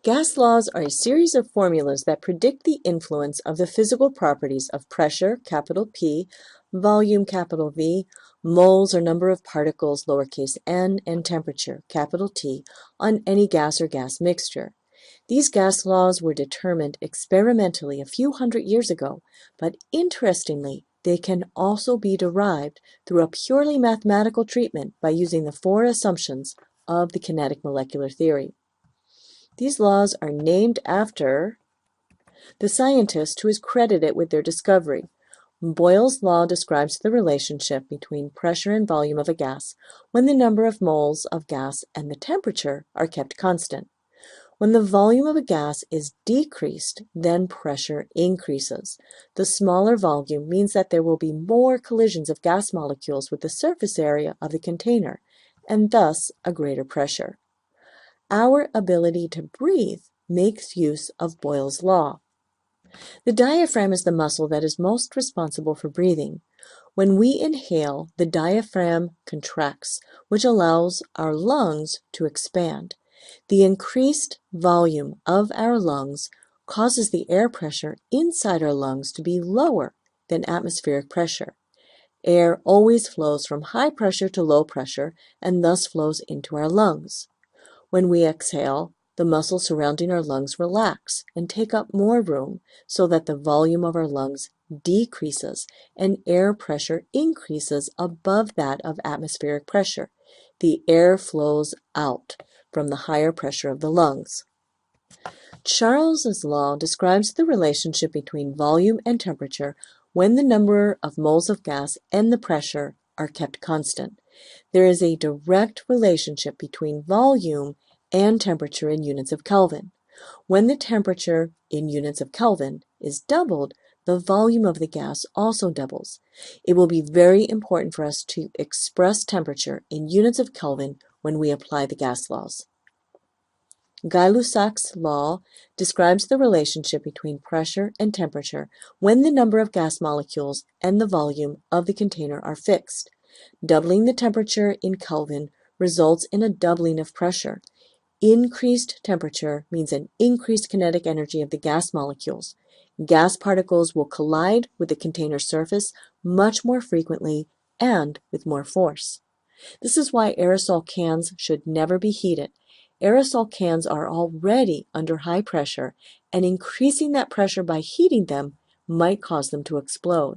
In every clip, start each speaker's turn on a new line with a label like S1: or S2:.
S1: Gas laws are a series of formulas that predict the influence of the physical properties of pressure, capital P, volume, capital V, moles or number of particles, lowercase n, and temperature, capital T, on any gas or gas mixture. These gas laws were determined experimentally a few hundred years ago, but interestingly, they can also be derived through a purely mathematical treatment by using the four assumptions of the kinetic molecular theory. These laws are named after the scientist who is credited with their discovery. Boyle's law describes the relationship between pressure and volume of a gas when the number of moles of gas and the temperature are kept constant. When the volume of a gas is decreased, then pressure increases. The smaller volume means that there will be more collisions of gas molecules with the surface area of the container, and thus a greater pressure. Our ability to breathe makes use of Boyle's law. The diaphragm is the muscle that is most responsible for breathing. When we inhale, the diaphragm contracts, which allows our lungs to expand. The increased volume of our lungs causes the air pressure inside our lungs to be lower than atmospheric pressure. Air always flows from high pressure to low pressure and thus flows into our lungs. When we exhale, the muscles surrounding our lungs relax and take up more room so that the volume of our lungs decreases and air pressure increases above that of atmospheric pressure. The air flows out from the higher pressure of the lungs. Charles's law describes the relationship between volume and temperature when the number of moles of gas and the pressure are kept constant. There is a direct relationship between volume and temperature in units of Kelvin. When the temperature in units of Kelvin is doubled, the volume of the gas also doubles. It will be very important for us to express temperature in units of Kelvin when we apply the gas laws. Gay-Lussac's law describes the relationship between pressure and temperature when the number of gas molecules and the volume of the container are fixed. Doubling the temperature in Kelvin results in a doubling of pressure. Increased temperature means an increased kinetic energy of the gas molecules. Gas particles will collide with the container surface much more frequently and with more force. This is why aerosol cans should never be heated. Aerosol cans are already under high pressure, and increasing that pressure by heating them might cause them to explode.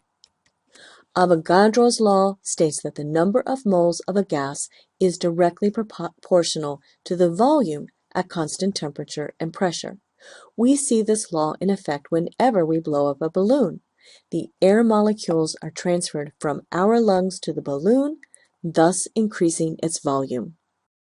S1: Avogadro's law states that the number of moles of a gas is directly proportional to the volume at constant temperature and pressure. We see this law in effect whenever we blow up a balloon. The air molecules are transferred from our lungs to the balloon, thus increasing its volume.